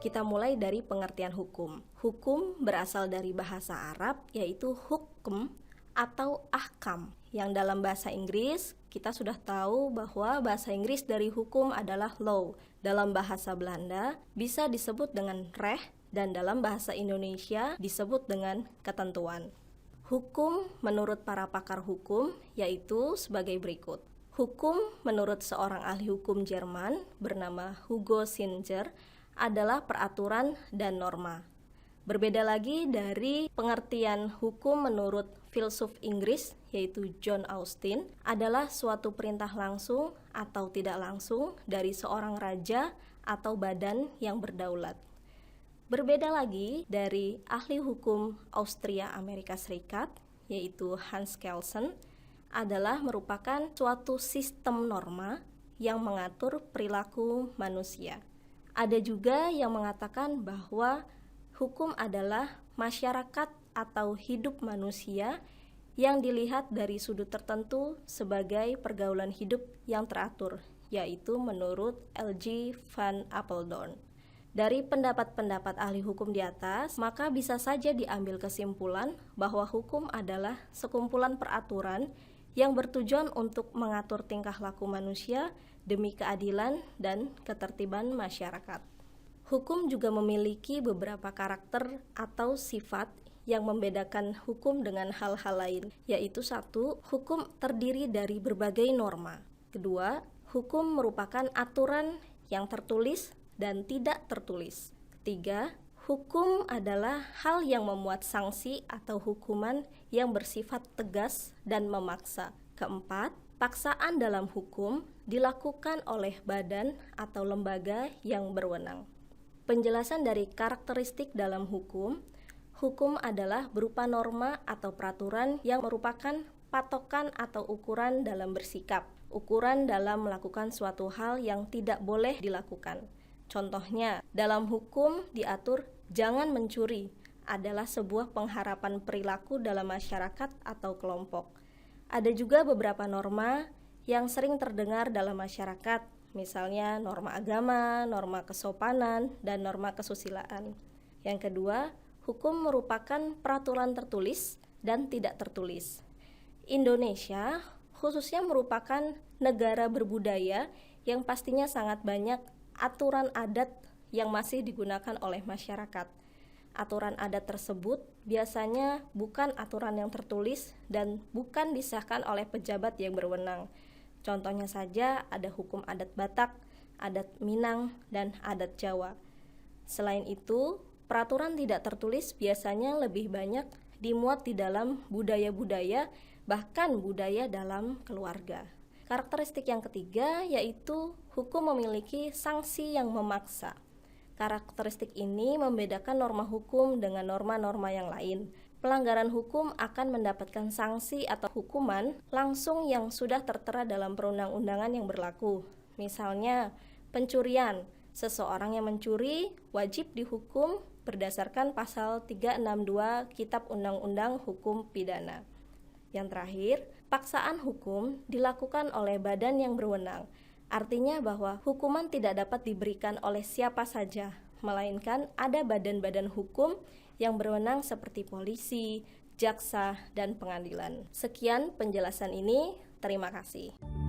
Kita mulai dari pengertian hukum. Hukum berasal dari bahasa Arab yaitu hukm atau ahkam. Yang dalam bahasa Inggris kita sudah tahu bahwa bahasa Inggris dari hukum adalah law. Dalam bahasa Belanda bisa disebut dengan recht dan dalam bahasa Indonesia disebut dengan ketentuan. Hukum menurut para pakar hukum yaitu sebagai berikut. Hukum menurut seorang ahli hukum Jerman bernama Hugo Singer adalah peraturan dan norma. Berbeda lagi dari pengertian hukum menurut filsuf Inggris yaitu John Austin adalah suatu perintah langsung atau tidak langsung dari seorang raja atau badan yang berdaulat. Berbeda lagi dari ahli hukum Austria Amerika Serikat yaitu Hans Kelsen adalah merupakan suatu sistem norma yang mengatur perilaku manusia. Ada juga yang mengatakan bahwa hukum adalah masyarakat atau hidup manusia yang dilihat dari sudut tertentu sebagai pergaulan hidup yang teratur, yaitu menurut L.G. van Apeldoorn. Dari pendapat-pendapat ahli hukum di atas, maka bisa saja diambil kesimpulan bahwa hukum adalah sekumpulan peraturan yang bertujuan untuk mengatur tingkah laku manusia demi keadilan dan ketertiban masyarakat. Hukum juga memiliki beberapa karakter atau sifat yang membedakan hukum dengan hal-hal lain, yaitu 1. Hukum terdiri dari berbagai norma. 2. Hukum merupakan aturan yang tertulis dan tidak tertulis. 3. Hukum adalah hal yang memuat sanksi atau hukuman yang bersifat tegas dan memaksa. 4. Paksaan dalam hukum dilakukan oleh badan atau lembaga yang berwenang. Penjelasan dari karakteristik dalam hukum. Hukum adalah berupa norma atau peraturan yang merupakan patokan atau ukuran dalam bersikap, ukuran dalam melakukan suatu hal yang tidak boleh dilakukan. Contohnya, dalam hukum diatur jangan mencuri adalah sebuah pengharapan perilaku dalam masyarakat atau kelompok. Ada juga beberapa norma yang sering terdengar dalam masyarakat, misalnya norma agama, norma kesopanan, dan norma kesusilaan. Yang kedua, hukum merupakan peraturan tertulis dan tidak tertulis. Indonesia khususnya merupakan negara berbudaya yang pastinya sangat banyak aturan adat yang masih digunakan oleh masyarakat. Aturan adat tersebut biasanya bukan aturan yang tertulis dan bukan disahkan oleh pejabat yang berwenang. Contohnya saja ada hukum adat Batak, adat Minang, dan adat Jawa. Selain itu, peraturan tidak tertulis biasanya lebih banyak dimuat di dalam budaya-budaya, bahkan budaya dalam keluarga. Karakteristik yang ketiga yaitu hukum memiliki sanksi yang memaksa. Karakteristik ini membedakan norma hukum dengan norma-norma yang lain. Pelanggaran hukum akan mendapatkan sanksi atau hukuman langsung yang sudah tertera dalam perundang-undangan yang berlaku. Misalnya, pencurian. Seseorang yang mencuri wajib dihukum berdasarkan pasal 362 Kitab Undang-Undang Hukum Pidana. Yang terakhir, paksaan hukum dilakukan oleh badan yang berwenang. Artinya bahwa hukuman tidak dapat diberikan oleh siapa saja, melainkan ada badan-badan hukum yang berwenang seperti polisi, jaksa, dan pengadilan. Sekian penjelasan ini, terima kasih.